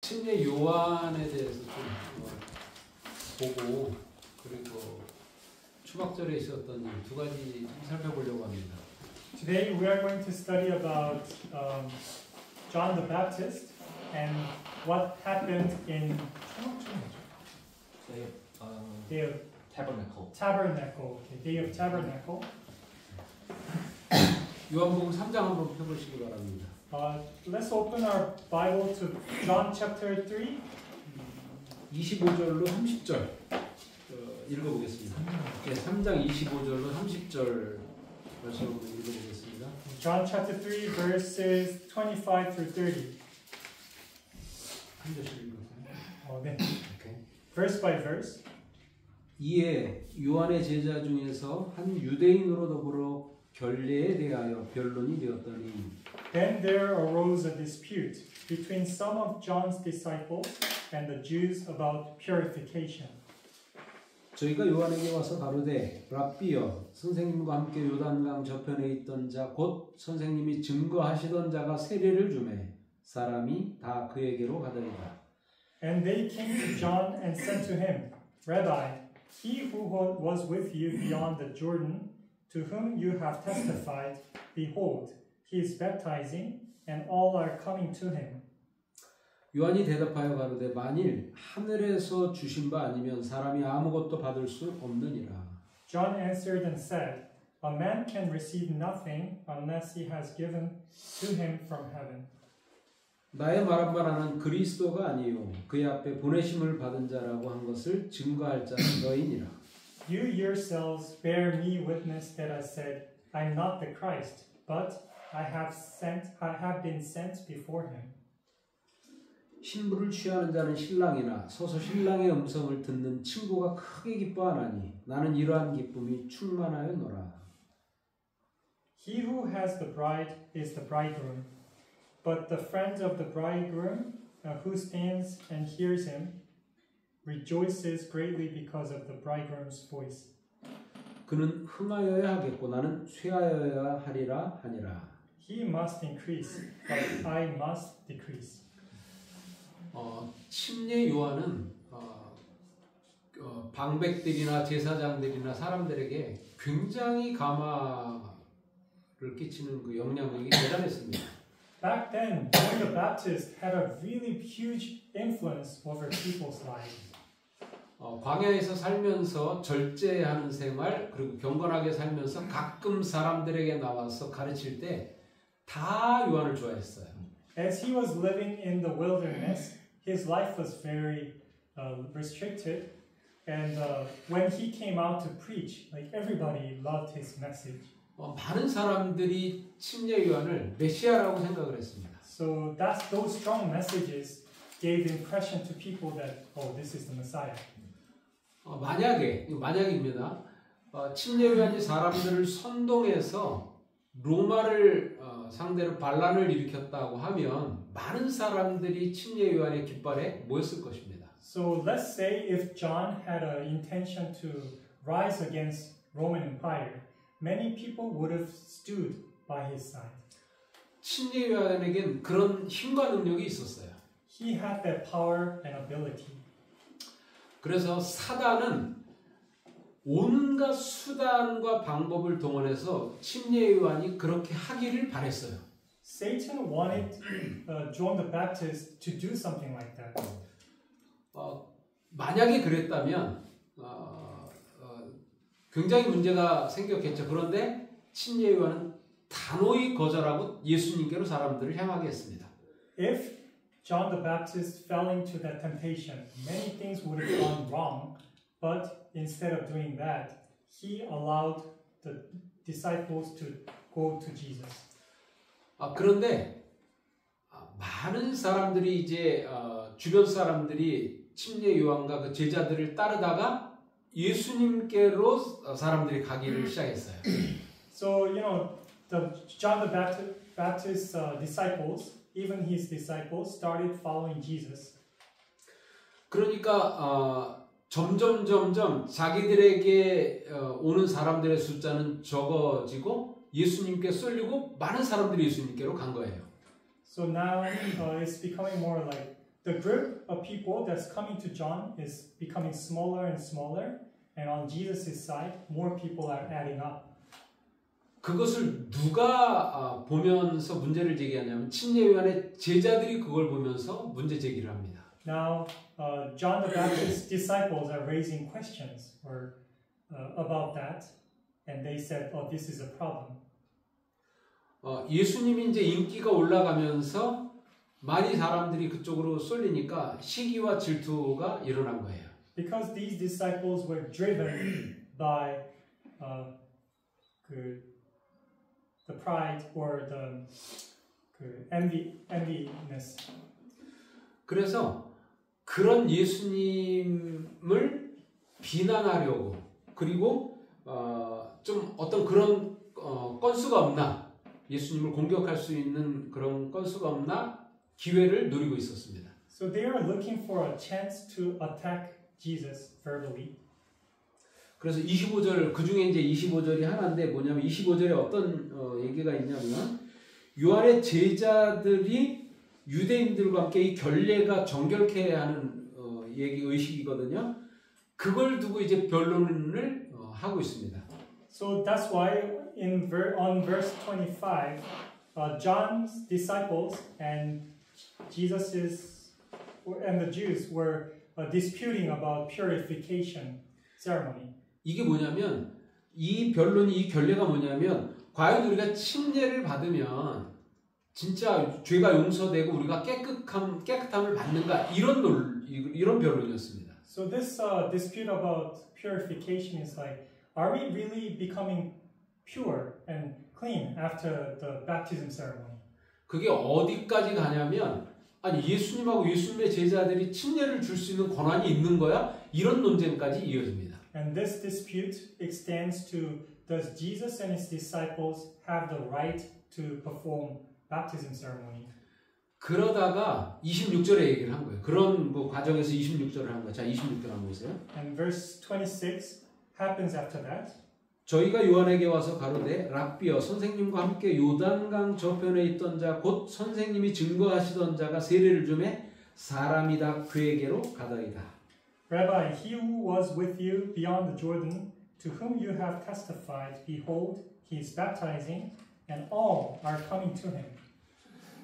침례 요한에 대해서 좀 보고 그리고 추박절에 있었던 일 두 가지 좀 살펴보려고 합니다. Today we are going to study about John the Baptist and what happened in Day of Tabernacle. Tabernacle. Okay, Day of Tabernacle. 요한복음 3장 한번 펴보시기 바랍니다. Let's open our Bible to John chapter 3. 25절로 30절 읽어보겠습니다. 네, 3장 25절로 30절 말씀을 읽어보겠습니다. John chapter 3 verses 25 through 30. 한 절씩 읽어보세요. 네. 오케이. Verse by verse. 이에 요한의 제자 중에서 한 유대인으로 더불어 결례에 대하여 변론이 되었더니 Then there arose a dispute between some of John's disciples and the Jews about purification. 저희가 요한에게 와서 가로되 랍비여 선생님과 함께 요단강 저편에 있던 자 곧 선생님이 증거하시던 자가 세례를 주매 사람이 다 그에게로 가더이다. And they came to John and said to him, Rabbi, he who was with you beyond the Jordan, to whom you have testified, behold, he is baptizing, and all are coming to him. 요한이 대답하여 가로되 만일 하늘에서 주신 바 아니면 사람이 아무것도 받을 수 없느니라. John answered and said, A man can receive nothing unless he has given to him from heaven. 나의 말한 바라는 그리스도가 아니요 그의 앞에 보내심을 받은 자라고 한 것을 증거할 자는 너희니라. You yourselves bear me witness that I said, I am not the Christ, but I have been sent before him. 신부를 취하는 자는 신랑이나 서서 신랑의 음성을 듣는 친구가 크게 기뻐하나니 나는 이러한 기쁨이 충만하였노라. He who has the bride is the bridegroom, but the friend of the bridegroom who stands and hears him rejoices greatly because of the bridegroom's voice. 그는 흥하여야 하겠고 나는 쇠하여야 하리라 하니라. He must increase, but I must decrease. 침례 요한은 방백들이나 제사장들이나 사람들에게 굉장히 감화를 끼치는 그 영향력이 대단했습니다. Back then, John the Baptist had a really huge influence over people's lives. 광야에서 살면서 절제하는 생활 그리고 경건하게 살면서 가끔 사람들에게 나와서 가르칠 때 다 요한을 좋아했어요. As he was living in the wilderness, his life was very restricted, and when he came out to preach, like everybody loved his message. 많은 사람들이 침례 요한을 메시아라고 생각을 했습니다. So those strong messages gave the impression to people that this is the Messiah. 만약입니다. 침례 요한이 사람들을 선동해서 로마를 상대로 반란을 일으켰다고 하면 많은 사람들이 침례 요한의 깃발에 모였을 것입니다. So let's say if John had an intention to rise against Roman Empire, many people would have stood by his side. 침례 요한에겐 그런 힘과 능력이 있었어요. He had that power and ability. 그래서 사단은 온갖 수단과 방법을 동원해서 침례 요한이 그렇게 하기를 바랬어요. Satan wanted John the Baptist to do something like that. 만약에 그랬다면 굉장히 문제가 생겼겠죠. 그런데 침례 요한은 단호히 거절하고 예수님께로 사람들을 향하게 했습니다. If John the Baptist fell into that temptation, many things would have gone wrong, but instead of doing that, he allowed the disciples to go to Jesus. 그런데 많은 사람들이 이제 주변 사람들이 침례 요한과 그 제자들을 따르다가 예수님께로 사람들이 가기를 시작했어요. So John the Baptist's disciples, even his disciples, started following Jesus. 그러니까 점점 자기들에게 오는 사람들의 숫자는 적어지고 예수님께 쏠리고 많은 사람들이 예수님께로 간 거예요. So now it's becoming more like the group of people that's coming to John is becoming smaller and smaller, and on Jesus' side, more people are adding up. 그것을 누가 보면서 문제를 제기하냐면 친례 요한의 제자들이 그걸 보면서 문제 제기를 합니다. Now, John the Baptist's disciples are raising questions about that, and they said, "Oh, this is a problem." 예수님이 이제 인기가 올라가면서 많이 사람들이 그쪽으로 쏠리니까 시기와 질투가 일어난 거예요. Because these disciples were driven by the pride or the enviness. 그래서 그런 예수님을 비난하려고 그리고 좀 어떤 그런 건수가 없나 예수님을 공격할 수 있는 그런 건수가 없나 기회를 노리고 있었습니다. So they are looking for a chance to attack Jesus verbally. 그래서 25절 그 중에 이제 25절이 하나인데 뭐냐면 25절에 어떤 얘기가 있냐면 요한의 제자들이 유대인들과 함께 이 결례가 정결케 하는 얘기 의식이거든요. 그걸 두고 이제 변론을 하고 있습니다. So that's why on verse 25, John's disciples and and the Jews were disputing about purification ceremony. 이게 뭐냐면 이 변론이 이 결례가 뭐냐면 과연 우리가 침례를 받으면 진짜 죄가 용서되고 우리가 깨끗함을 받는가 이런 변론이었습니다. So this dispute about purification is like, are we really becoming pure and clean after the baptism ceremony? 그게 어디까지 가냐면 아니 예수님하고 예수님의 제자들이 침례를 줄 수 있는 권한이 있는 거야? 이런 논쟁까지 이어집니다. And this dispute extends to, does Jesus and his disciples have the right to perform baptism ceremony? 그러다가 26절에 얘기를 한 거예요. 그런 과정에서 26절을 한 거예요. 자, 26절 한번 보세요. And verse 26 happens after that. 저희가 요한에게 와서 가로되 랍비여 선생님과 함께 요단강 저편에 있던 자 곧 선생님이 증거하시던 자가 세례를 주매 사람이 다 그에게로 가더이다. Rabbi, he who was with you beyond the Jordan, to whom you have testified, behold, he is baptizing, and all are coming to him.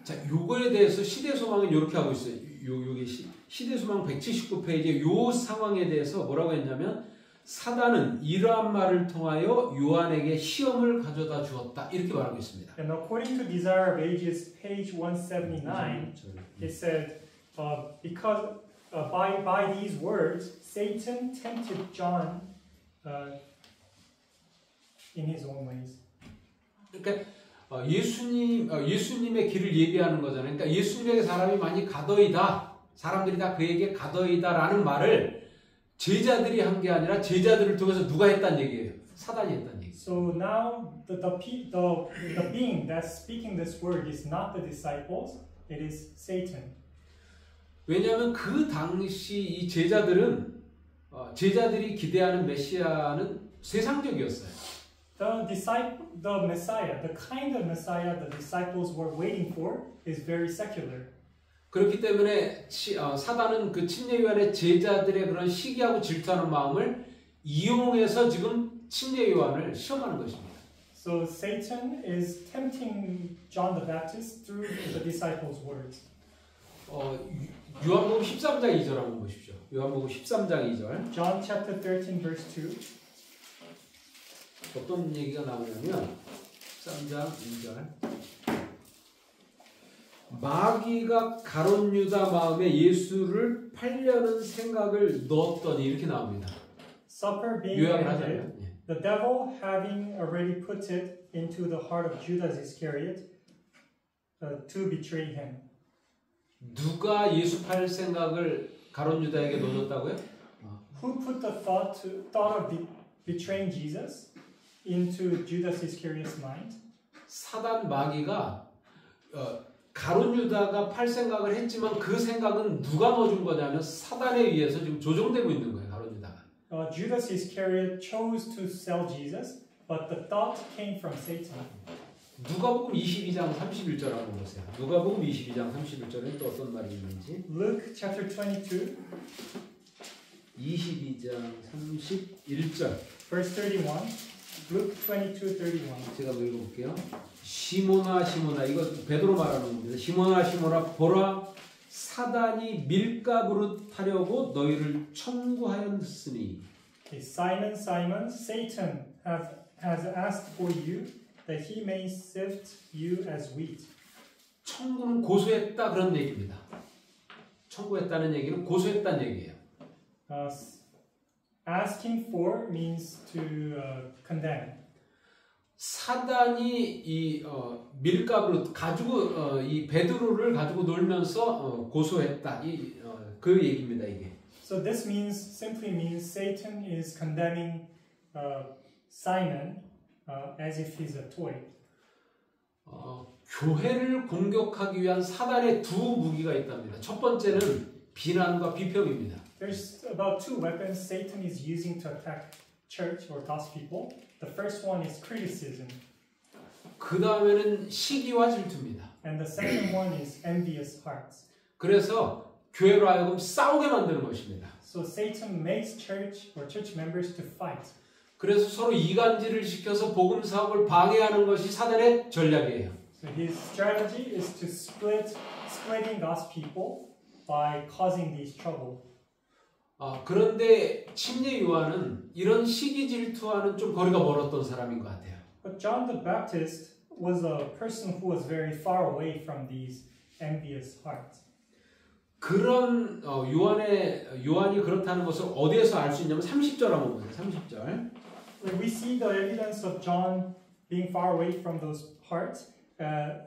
자, 요거에 대해서 시대소망은 이렇게 하고 있어요. 요게 시대소망 179페이지에 요 상황에 대해서 뭐라고 했냐면 사단은 이러한 말을 통하여 요한에게 시험을 가져다 주었다. 이렇게 말하고 있습니다. And according to Desire of Ages, page 179, it said, because by these words, Satan tempted John in his own ways. 그러니까 예수님의 길을 예비하는 거잖아요. 그러니까 예수님에게 사람이 많이 가더이다. 사람들이 다 그에게 가더이다라는 말을 제자들이 한 게 아니라 제자들을 통해서 누가 했다는 얘기예요. 사단이 했다는 얘기. So now the being that's speaking this word is not the disciples, it is Satan. 왜냐하면 그 당시 이 제자들은 제자들이 기대하는 메시아는 세상적이었어요. The Messiah, the kind of Messiah the disciples were waiting for is very secular. 그렇기 때문에 사단은 그 침례 요한의 제자들의 그런 시기하고 질투하는 마음을 이용해서 지금 침례 요한을 시험하는 것입니다. So Satan is tempting John the Baptist through the disciples' words. 요한복음 13장 2절 한번 보십시오. 요한복음 13장 2절. John chapter 13 verse 2. 어떤 얘기가 나오냐면 13장 2절. 마귀가 가룟 유다 마음에 예수를 팔려는 생각을 넣었더니 이렇게 나옵니다. Supper being 요약을 ended, 하자면 the devil having already put it into the heart of Judas Iscariot to betray him. 누가 예수 팔 생각을 가룟 유다에게 넣어줬다고요? Who put the thought of betraying Jesus into Judas Iscariot's mind? 사단 마귀가 가룟 유다가 팔 생각을 했지만 그 생각은 누가 넣어준 거냐면 사단에 의해서 지금 조종되고 있는 거예요. 가룟 유다가. Judas Iscariot chose to sell Jesus, but the thought came from Satan. 누가복음 22장 31절 한번 보세요. 누가복음 22장 31절에 또 어떤 말이 있는지. Luke chapter 22, 22장 31절. verse 31. Luke 22, 31. 제가 읽어볼게요. 시몬아 시몬아, 이거 베드로 말하는 겁니다. 시몬아 시몬아, 보라 사단이 밀가부를 타려고 너희를 청구하였으니. Okay, Simon, Simon, Satan has asked for you that he may sift you as wheat. 청구는 고소했다 그런 얘기입니다. 청구했다는 얘기는 고소했다는 얘기예요. Asking for means to condemn. 사단이 이 밀가부를 가지고 이 베드로를 가지고 놀면서 고소했다. 그 얘기입니다. 이게. So this simply means Satan is condemning Simon as if he's a toy. 교회를 공격하기 위한 사단의 두 무기가 있답니다. 첫 번째는 비난과 비평입니다. There's about two weapons Satan is using to attack church or God's people. The first one is criticism. 그 다음에는 시기와 질투입니다. And the second one is envious hearts. 그래서 교회로 하여금 싸우게 만드는 것입니다. So Satan makes church or church members to fight. 그래서 서로 이간질을 시켜서 복음 사업을 방해하는 것이 사단의 전략이에요. So his strategy is to splitting God's people by causing these trouble. 그런데 침례 요한은 이런 시기 질투와는 좀 거리가 멀었던 사람인 것 같아요. But John the Baptist was a person who was very far away from these envious hearts. 그런 요한이 그렇다는 것을 어디에서 알 수 있냐면 30절 한번 보세요. 30절. We see the evidence of John being far away from those hearts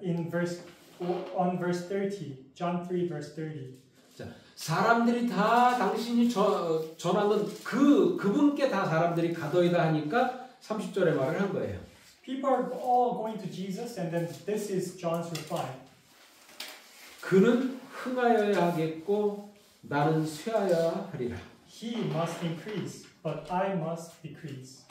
in verse 30. John 3 verse 30. 자, 사람들이 다 당신이 전하는 그분께 다 사람들이 가더이다 하니까 30절에 말을 한 거예요. People are all going to Jesus, and then this is John's reply. 그는 흥하여야 하겠고 나는 쇠하여야 하리라. He must increase, but I must decrease.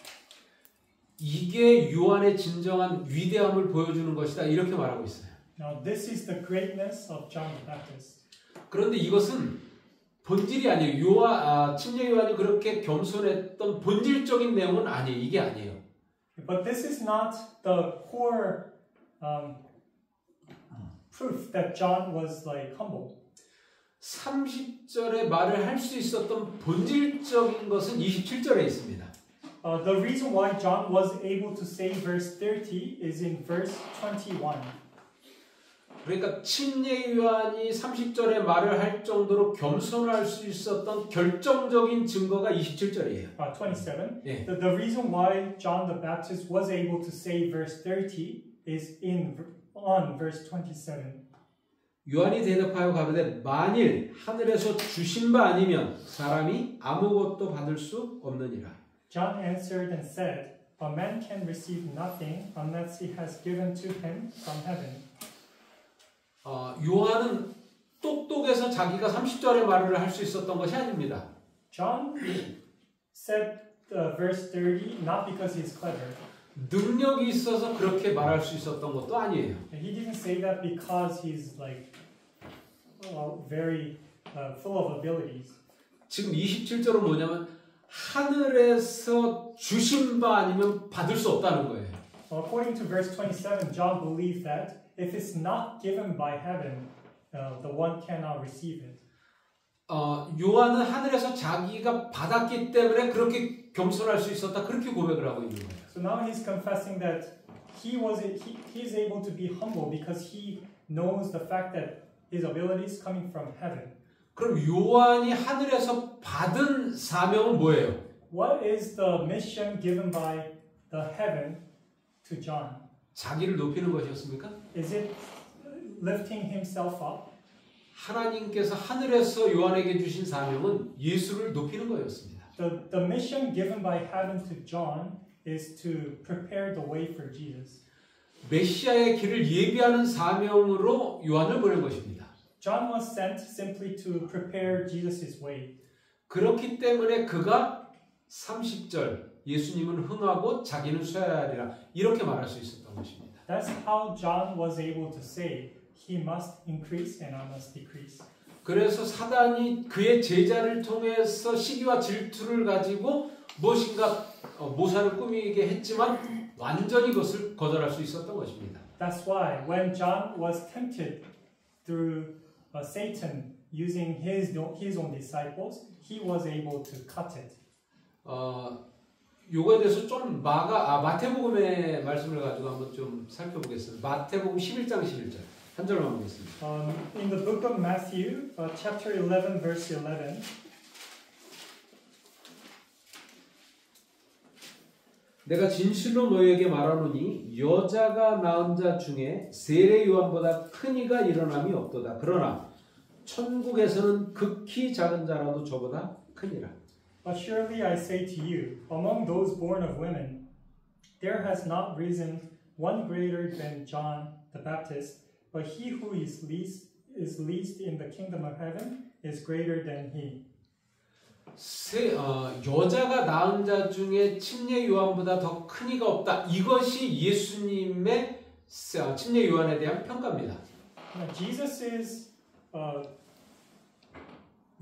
이게 요한의 진정한 위대함을 보여주는 것이다. 이렇게 말하고 있어요. Now this is the greatness of John the Baptist. 그런데 이것은 본질이 아니에요. 침례 요한이 그렇게 겸손했던 본질적인 내용은 아니에요. 이게 아니에요. But this is not the core proof that John was like humble. 30절에 말을 할 수 있었던 본질적인 것은 27절에 있습니다. The reason why John was able to say verse 30 is in verse 21. 그러니까 침례 요한이 30절에 말을 할 정도로 겸손할 수 있었던 결정적인 증거가 27절이에요. 27. 예. The reason why John the Baptist was able to say verse 30 is on verse 27. 요한이 대답하여 가로되 만일 하늘에서 주신 바 아니면 사람이 아무것도 받을 수 없느니라. John answered and said, A man can receive nothing unless he has given to him from heaven. 요한은 똑똑해서 자기가 30절의 말을 할 수 있었던 것이 아닙니다. John said verse 30 not because he's clever. 능력이 있어서 그렇게 말할 수 있었던 것도 아니에요. He didn't say that because he's like very full of abilities. 지금 27절은 뭐냐면 하늘에서 주신 바 아니면 받을 수 없다는 거예요. According to verse 27, John believed that if it's not given by heaven, the one cannot receive it. 요한은 하늘에서 자기가 받았기 때문에 그렇게 겸손할 수 있었다 그렇게 고백을 하고 있는 거예요. So now he's confessing that he is able to be humble because he knows the fact that his ability is coming from heaven. 그럼 요한이 하늘에서 받은 사명은 뭐예요? What is the mission given by the heaven to John? 자기를 높이는 것이었습니까? Is it lifting himself up? 하나님께서 하늘에서 요한에게 주신 사명은 예수를 높이는 거였습니다. The mission given by heaven to John is to prepare the way for Jesus. 메시아의 길을 예비하는 사명으로 요한을 보낸 것입니다. John was sent simply to prepare Jesus' way. 그렇기 때문에 그가 30절 예수님은 흥하고 자기는 쇠하리라 이렇게 말할 수 있었던 것입니다. That's how John was able to say, he must increase and I must decrease. 그래서 사단이 그의 제자를 통해서 시기와 질투를 가지고 무엇인가 모사를 꾸미게 했지만 완전히 그것을 거절할 수 있었던 것입니다. That's why when John was tempted through Satan using his own disciples, he was able to cut it. 요거에 대해서 좀 마태복음의 말씀을 가지고 한번 좀 살펴보겠습니다. 마태복음 11장 11절 한 절만 보겠습니다. In the book of Matthew, chapter 11, verse 11. 내가 진실로 너희에게 말하노니 여자가 낳은 자 중에 세례 요한보다 큰 이가 일어남이 없도다. 그러나 천국에서는 극히 작은 자라도 저보다 크니라. But surely I say to you, among those born of women, there has not risen one greater than John the Baptist, but he who is least in the kingdom of heaven is greater than he. 여자가 낳은 자 중에 침례 요한보다 더 큰 이가 없다. 이것이 예수님의 침례 요한에 대한 평가입니다. Jesus'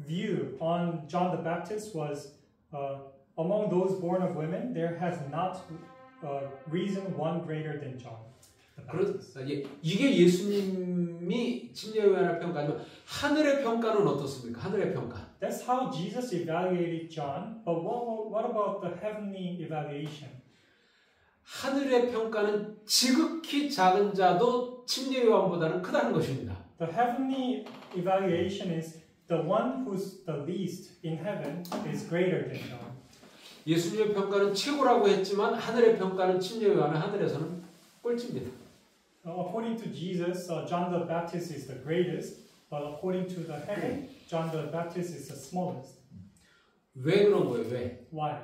view on John the Baptist was among those born of women, there has not risen one greater than John the Baptist. 이게 예수님이 침례 요한을 평가하지만 하늘의 평가는 어떻습니까? 하늘의 평가. That's how Jesus evaluated John. But what about the heavenly evaluation? 하늘의 평가는 지극히 작은 자도 침례 요한보다는 크다는 것입니다. The heavenly evaluation is the one who's the least in heaven is greater than John. 예수님의 평가는 최고라고 했지만 하늘의 평가는 침례 요한은 하늘에서는 꼴찌입니다. According to Jesus, John the Baptist is the greatest, but according to the heaven, John the Baptist is the smallest. 왜 그런 거예요? 왜? Why?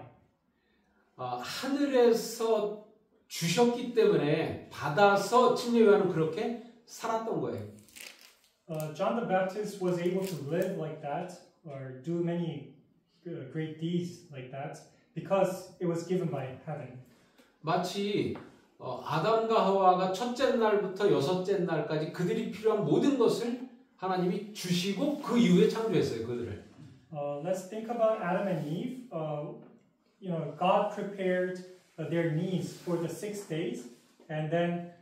하늘에서 주셨기 때문에 받아서 침례 요한은 그렇게 살았던 거예요. John the Baptist was able to live like that or do many great deeds like that because it was given by heaven. 마치 아담과 하와가 첫째 날부터 여섯째 날까지 그들이 필요한 모든 것을 하나님이 주시고 그 이후에 창조했어요. 그들을. Let's think about Adam and Eve. God prepared their needs for the 6 days, and then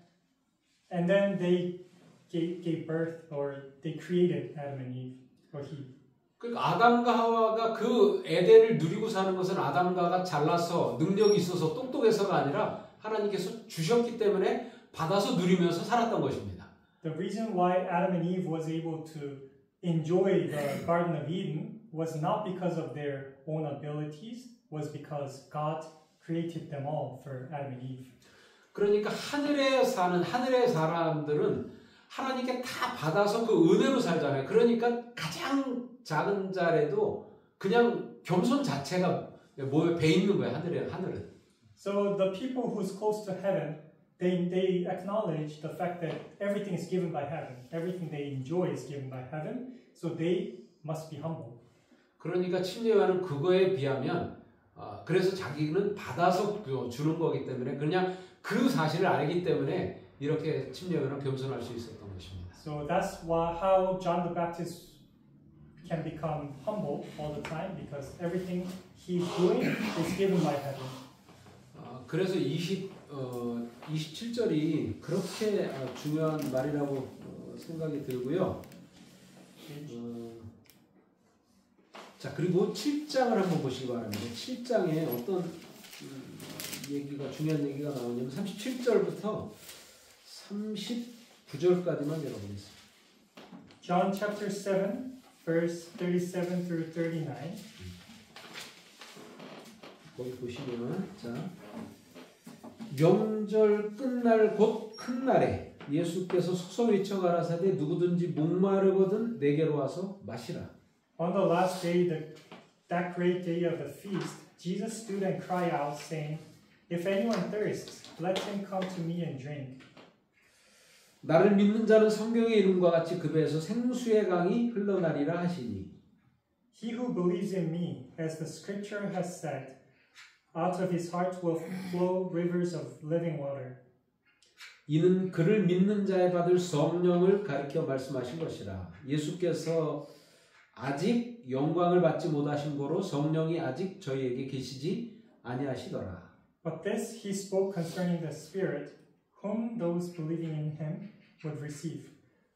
they gave birth, or they created Adam and Eve, or he. 그러니까 아담과 하와가 그 에덴을 누리고 사는 것은 아담과 하와가 잘나서 능력이 있어서 똑똑해서가 아니라 하나님께서 주셨기 때문에 받아서 누리면서 살았던 것입니다. The reason why Adam and Eve was able to enjoy the Garden of Eden was not because of their own abilities, was because God created them all for Adam and Eve. 그러니까 하늘에 사는 하늘의 사람들은 하나님께 다 받아서 그 은혜로 살잖아요. 그러니까 가장 작은 자라도 그냥 겸손 자체가 뭐에 배 있는 거예요. 하늘은. So the people who's close to heaven, they acknowledge the fact that everything is given by heaven. Everything they enjoy is given by heaven. So they must be humble. 그러니까 침례 요한은 그거에 비하면 그래서 자기는 받아서 주는 거기 때문에 그냥 그 사실을 알기 때문에 이렇게 침례 요한은 겸손할 수 있었던 것입니다. So that's how John the Baptist can become humble all the time because everything he's doing is given by heaven. 그래서 27절이 그렇게 중요한 말이라고 생각이 들고요. 자, 그리고 7장을 한번 보시기 바랍니다. 7장에 어떤 중요한 얘기가 나오냐면 37절부터 39절까지만 읽어보겠습니다. John chapter 7, verse 37 through 39. 거기 보시면 자, 명절 끝날 곧 큰 날에 예수께서 서서 외쳐 가라사대 누구든지 목마르거든 내게로 와서 마시라. On the last day, that great day of the feast, Jesus stood and cried out, saying, If anyone thirsts, let him come to me and drink. 나를 믿는 자는 성경의 이름과 같이 그 배에서 생수의 강이 흘러나리라 하시니. He who believes in me, as the scripture has said, out of his heart will flow rivers of living water. 이는 그를 믿는 자에 받을 성령을 가리켜 말씀하신 것이라. 예수께서 아직 영광을 받지 못하신 고로 성령이 아직 저희에게 계시지 아니하시더라. But this he spoke concerning the Spirit, whom those believing in him would receive.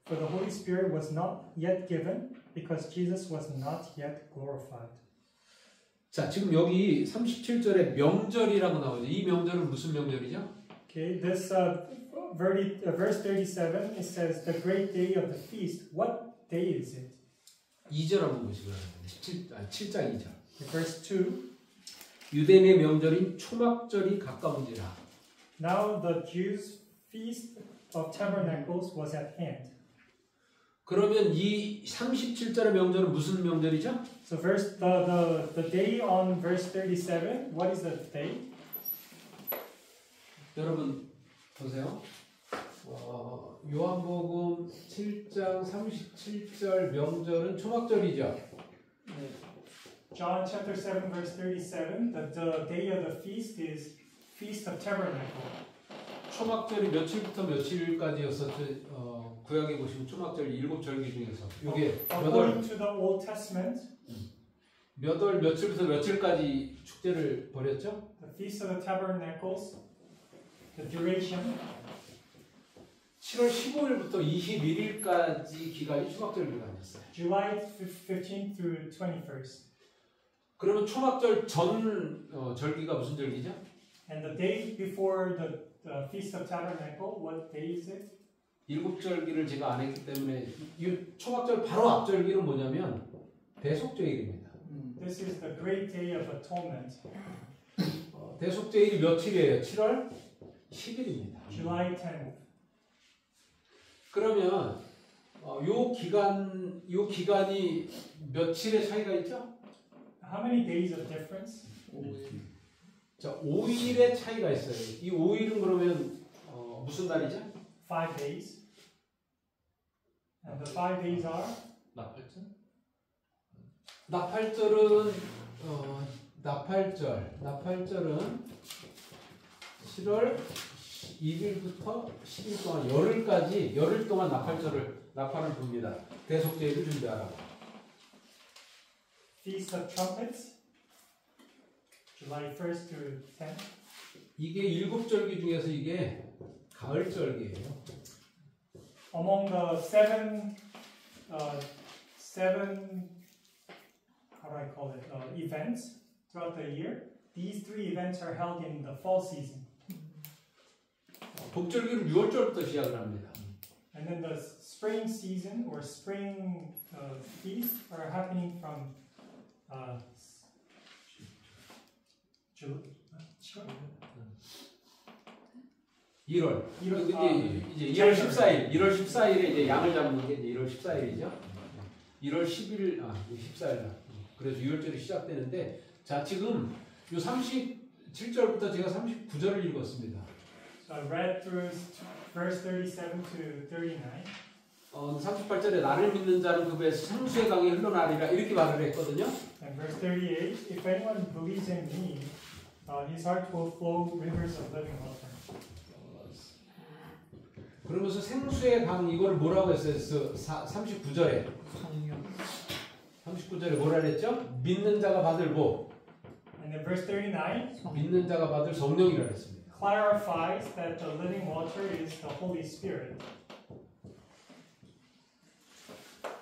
For the Holy Spirit was not yet given, because Jesus was not yet glorified. 자, 지금 여기 37절에 명절이라고 나오죠. 이 명절은 무슨 명절이죠? Okay, this verse 37, it says, the great day of the feast. What day is it? 2절 한번 보시기 바랍니다. 7장 2절. Verse 2. 유대인의 명절인 초막절이 가까운지라. Now the Jews' feast of tabernacles was at hand. 그러면 이 37절의 명절은 무슨 명절이죠? So the day on verse 37, what is the day? 여러분 보세요. 요한복음 7장 37절 명절은 초막절이죠. John chapter 7 verse 37, the day of the feast is Feast of Tabernacle. 초막절이 며칠부터 며칠까지였었죠? 구약에 보시면 초막절 7절기 중에서 이게 According to the Old Testament, 며칠부터 며칠까지 축제를 벌였죠? The Feast of the Tabernacles, the duration 7월 15일부터 21일까지 기간이 초막절 기간이었어요. July 15th through 21st. 그러면 초막절 전 절기가 무슨 절기죠? And the day before the Feast of Tabernacle, what day is it? 7절기를 제가 안 했기 때문에 이 초막절 바로 앞절기는 뭐냐면 대속죄일입니다. This is the great day of atonement. 대속죄일이 며칠이에요? 7월 10일입니다. July 10th. 그러면 요 기간이 며칠의 차이가 있죠? How many days of difference? 5일. 자, 5일의 차이가 있어요. 이 5일은 그러면 무슨 날이죠? 5 days. And the 5 days are? 나팔절? 나팔절은 나팔절은 7월 1일부터 10일 동안 열흘 동안 나팔을 붑니다. 대속죄일을 준비하라고. Feast of Trumpets, July 1st to 10th. 이게 7절기 중에서 이게 가을절기예요. Among the seven, how do I call it, events throughout the year, these 3 events are held in the fall season. 복절기는 6월절부터 시작을 합니다. And then the spring season or spring feast are happening from 이제 1월 14일에 이제 양을 잡는 게 이제 1월 14일이죠. 1월 10일 14일 그래서 6월절이 시작되는데 자 지금 요 37절부터 제가 39절을 읽었습니다. So I read through verse 37 to 39. 38절에 나를 믿는 자는 그 배에서 생수의 강이 흘러나리라 이렇게 말을 했거든요. And verse 38, if anyone believes in me, his heart will flow rivers of living water. 그러면서 생수의 강 이거를 뭐라고 했어요? 39절에 뭐라 그랬죠? 믿는 자가 받을 뭐? And then verse 39 믿는 자가 받을 성령이라 했습니다. clarifies that the living water is the Holy Spirit.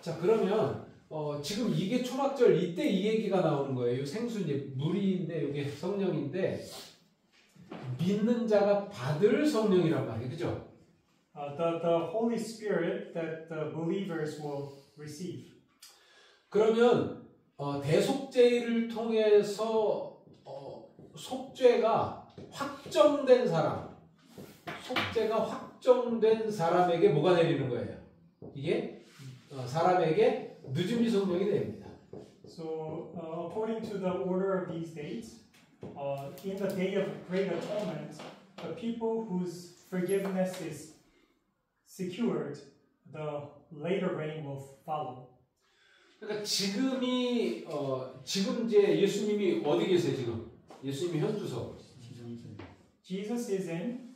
자 그러면 지금 이게 초막절 이때 이 얘기가 나오는 거예요. 생수 이제 물인데 이게 성령인데 믿는 자가 받을 성령이란 말이에요, 그죠? The Holy Spirit that the believers will receive. 그러면 대속죄를 통해서 속죄가 확정된 사람에게 뭐가 내리는 거예요? 이게 사람에게 늦음이 성령이 됩니다. So according to the order of these dates, in the day of great atonement, the people whose forgiveness is secured, the later rain will follow. 그러니까 지금 이제 예수님이 어디 계세요 지금? 예수님이 현주소. Jesus is in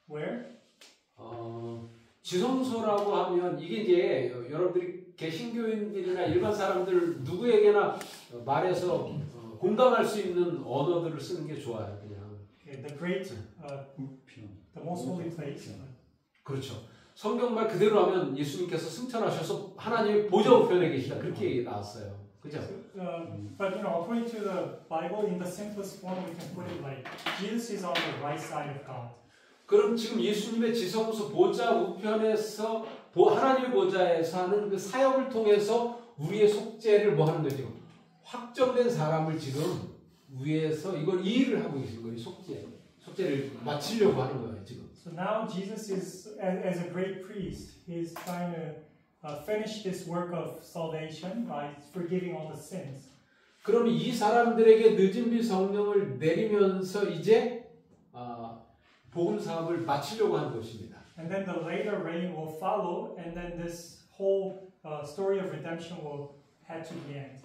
where? 지성소라고 하면 이게 이제 여러분들이 개신교인들이나 일반 사람들 누구에게나 말해서 공감할 수 있는 언어들을 쓰는 게 좋아요. 그냥. Okay, the great, the most holy place. 그렇죠. 성경말 그대로 하면 예수님께서 승천하셔서 하나님의 보좌 우편에 계시다 그렇게 나왔어요. 그죠? But according to the Bible, in the simplest form, we can put it like Jesus is on the right side of God. 그럼 지금 예수님의 지성소 보좌 우편에서 하나님의 보좌에서 하는 그 사역을 통해서 우리의 속죄를 뭐 하는 거죠? 확정된 사람을 지금 위에서 이 일을 하고 계신 거예요. 속죄를 마치려고 하는 거예요. 지금. So now Jesus is, as a great priest, he's trying to finish this work of salvation by forgiving all the sins. 그럼 이 사람들에게 늦은 비 성령을 내리면서 이제 복음 사업을 마치려고 하는 것입니다. And then the later rain will follow, and then this whole story of redemption will head to the end.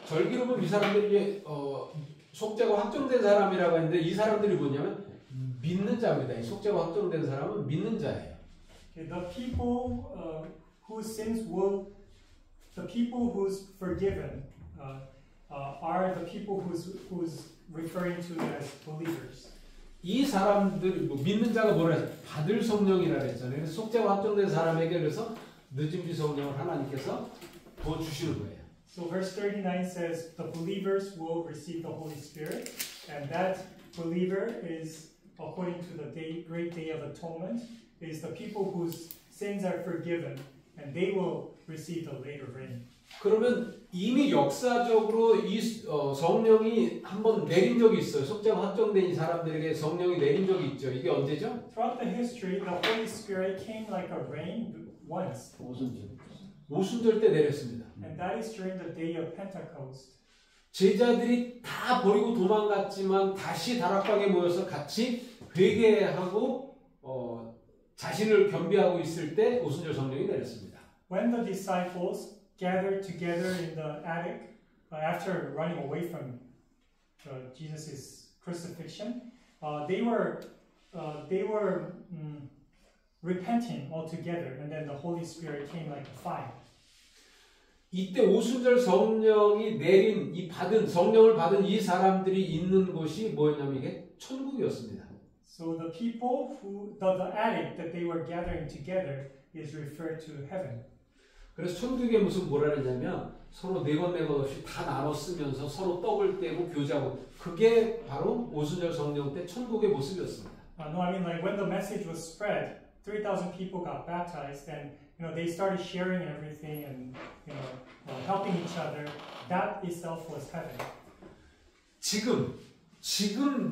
절기로 보면 이 사람들이 속죄가 확정된 사람이라고 했는데 이 사람들이 뭐냐면 믿는 자입니다. 이 속죄가 확정된 사람은 믿는 자예요. Okay, the people whose sins will, the people who's forgiven, are the people who's referring to as believers. 이 사람들이 믿는 자가 뭐라 해서 받을 성령이라 했잖아요. 그래서 속죄가 확정된 사람에게 그래서 늦은 비 성령을 하나님께서 부어 주시는 거예요. So verse 39 says the believers will receive the Holy Spirit, and that believer is, according to the great day of atonement, is the people whose sins are forgiven, and they will receive the later rain. 그러면 이미 역사적으로 이 성령이 한번 내린 적이 있어요. 속죄가 확정된 이 사람들에게 성령이 내린 적이 있죠. 이게 언제죠? Throughout the history, the Holy Spirit came like a rain once. 오순절 때 내렸습니다. And that is during the day of Pentecost. 제자들이 다 버리고 도망갔지만 다시 다락방에 모여서 같이 회개하고 자신을 겸비하고 있을 때 오순절 성령이 내렸습니다. When the disciples gathered together in the attic after running away from Jesus' crucifixion, they were repenting altogether, and then the Holy Spirit came like a fire. 이때 오순절 성령이 내린 성령을 받은 이 사람들이 있는 곳이 뭐였냐면 이게 천국이었습니다. So the people the attic that they were gathering together is referred to heaven. 그래서 천국에 무슨 뭐라 그러냐면 서로 네건 없이 다 나눠 쓰면서 서로 떡을 떼고 교제하고 그게 바로 오순절 성령 때 천국의 모습이었습니다. No, I mean like when the message was spread, 3,000 people got baptized, and they started sharing everything and helping each other. That itself was heaven. 지금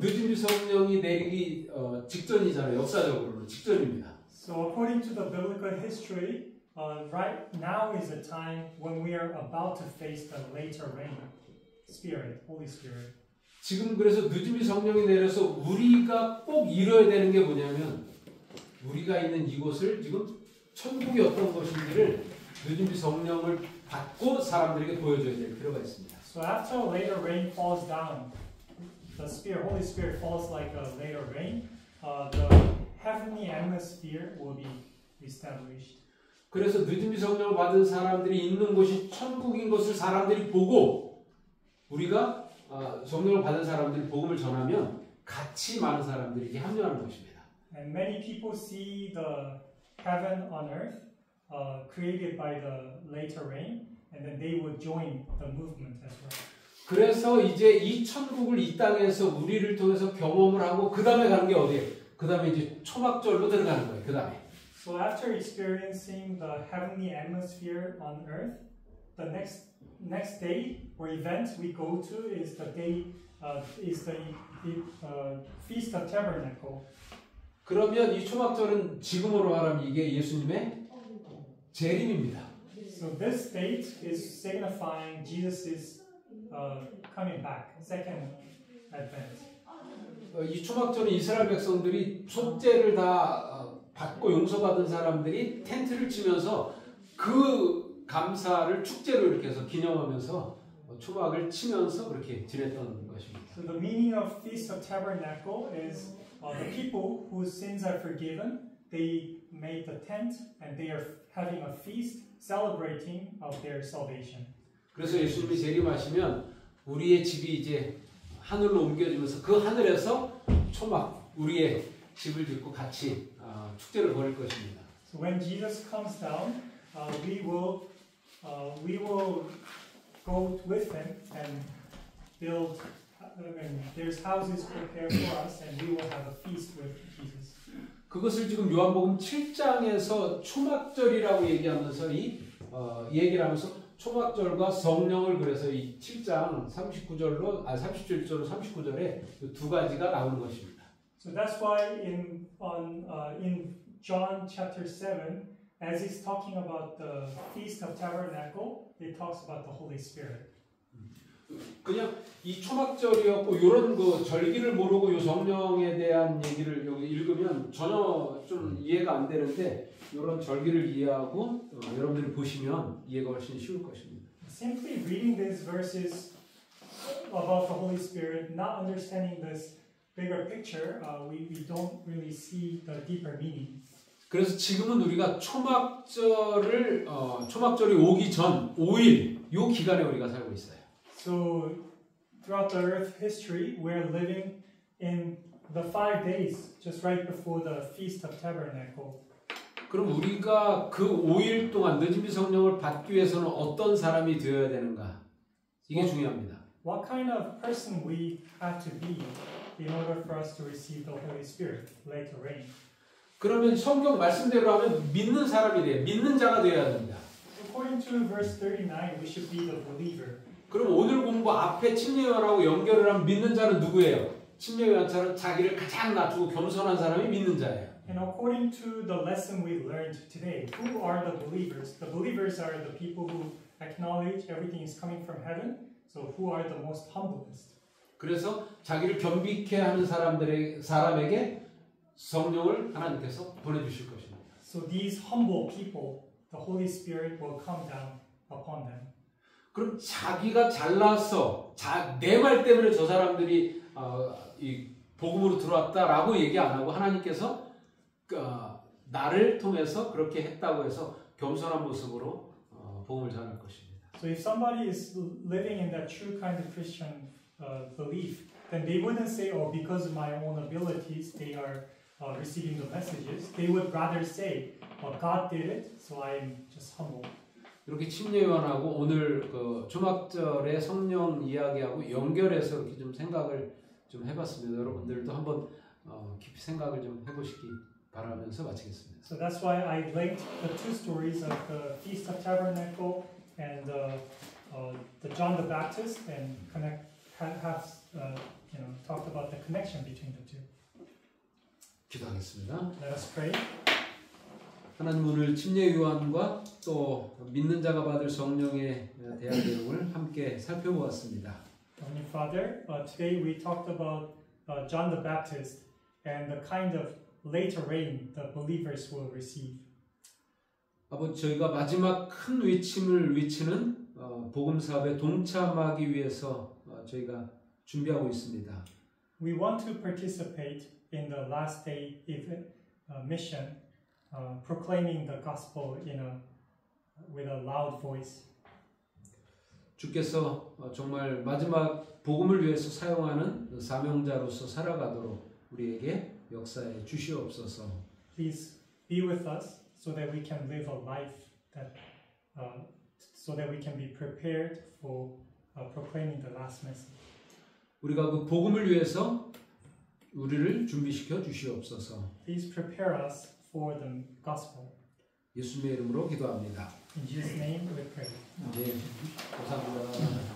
늦은 비 성령이 내리기 직전이잖아요. 역사적으로는 직전입니다. So according to the biblical history, right now is the time when we are about to face the later rain, Spirit, Holy Spirit. 지금 그래서 늦은 비 성령이 내려서 우리가 꼭 이뤄야 되는 게 뭐냐면 우리가 있는 이곳을 지금 천국이 어떤 것인지를 늦은 비 성령을 받고 사람들에게 보여줘야 될 필요가 있습니다. So after later rain falls down, the Holy Spirit falls like a later rain, the heavenly atmosphere will be established. 그래서 늦은 비 성령을 받은 사람들이 있는 곳이 천국인 것을 사람들이 보고 우리가 성령을 받은 사람들이 복음을 전하면 같이 많은 사람들이 이렇게 합류하는 것입니다. And many people see the heaven on earth created by the later rain, and then they would join the movement as well. 그래서 이제 이 천국을 이 땅에서 우리를 통해서 경험을 하고 그 다음에 가는 게 어디예요? 그 다음에 이제 초막절로 들어가는 거예요. 그 다음에. So after experiencing the heavenly atmosphere on earth, the next day or event we go to is the Feast of Tabernacle. 그러면 이 초막절은 지금으로 말하면 이게 예수님의 재림입니다. So this date is signifying Jesus is coming back, second advent. 이 초막절은 이스라엘 백성들이 속죄를 다 받고 용서받은 사람들이 텐트를 치면서 그 감사를 축제로 이렇게 해서 기념하면서 초막을 치면서 그렇게 지냈던 것입니다. So the meaning of Feast of Tabernacle is the people whose sins are forgiven, they made the tent and they are having a feast celebrating of their salvation. 그래서 예수님이 재림하시면 우리의 집이 이제 하늘로 옮겨지면서 그 하늘에서 초막 우리의 집을 짓고 같이 축제를 벌일 것입니다. So when Jesus comes down, we will go with him and build. And there's houses prepared for us, and we will have a feast with Jesus. 그것을 지금 요한복음 7장에서 초막절이라고 얘기하면서 얘기를 하면서 초막절과 성령을 그래서 이 7장 37절로 39절에 두 가지가 나오는 것입니다. So that's why in John chapter 7, as he's talking about the Feast of Tabernacle, it talks about the Holy Spirit. 그냥 이 초막절이었고 이런 그 절기를 모르고 요 성령에 대한 얘기를 여기 읽으면 전혀 좀 이해가 안 되는데 이런 절기를 이해하고 여러분들이 보시면 이해가 훨씬 쉬울 것입니다. Simply reading these verses about the Holy Spirit, not understanding this bigger picture, we don't really see the deeper meaning. 그래서 지금은 우리가 초막절이 오기 전 5일 요 기간에 우리가 살고 있어요. So throughout the earth history, we're living in the 5 days just right before the Feast of Tabernacle. 그럼 우리가 그 5일 동안 늦은비 성령을 받기 위해서는 어떤 사람이 되어야 되는가? 이게 중요합니다. What kind of person we have to be in order for us to receive the Holy Spirit later rain? 그러면 성경 말씀대로 하면 믿는 사람이 돼요. 믿는 자가 되어야 됩니다. According to verse 39, we should be the believer. 그럼 오늘 공부 앞에 침례요한하고 연결을 하면 믿는 자는 누구예요? 침례요한처럼 자기를 가장 낮추고 겸손한 사람이 믿는 자예요. And according to the lesson we learned today, who are the believers? The believers are the people who acknowledge everything is coming from heaven. So who are the most humblest? 그래서 자기를 겸비케 하는 사람에게 성령을 하나님께서 보내주실 것입니다. So these humble people, the Holy Spirit will come down upon them. 그럼 자기가 잘나서 내 말 때문에 저 사람들이 이 복음으로 들어왔다라고 얘기 안 하고 하나님께서 나를 통해서 그렇게 했다고 해서 겸손한 모습으로 복음을 전할 것입니다. So if somebody is living in that true kind of Christian belief, then they wouldn't say, "Oh, because of my own abilities, they are receiving the messages." They would rather say, "Oh, God did it, so I am just humble." 이렇게 침례요한하고 오늘 그 초막절의 성령 이야기하고 연결해서 이렇게 좀 생각을 좀 해봤습니다. 여러분들도 한번 깊이 생각을 좀 해보시기 바라면서 마치겠습니다. So that's why I linked the two stories of the Feast of Tabernacle and the John the Baptist, and talked about the connection between the two. 기도하겠습니다. Let us pray. 하나님 오늘 침례요한과 또 믿는 자가 받을 성령에 대한 내용을 함께 살펴보았습니다. Heavenly Father, today we talked about John the Baptist and the kind of later rain the believers will receive. 아버지 저희가 마지막 큰 위치는 복음 사업에 동참하기 위해서 저희가 준비하고 있습니다. We want to participate in the last day mission. Proclaiming the gospel with a loud voice. 주께서 정말 마지막 복음을 위해서 사용하는 사명자로서 살아가도록 우리에게 역사해 주시옵소서. Please be with us so that we can live a life so that we can be prepared for proclaiming the last message. 우리가 그 복음을 위해서 우리를 준비시켜 주시옵소서. Please prepare us for the gospel. 예수님의 이름으로 기도합니다. In Jesus' name we pray. 네, 감사합니다.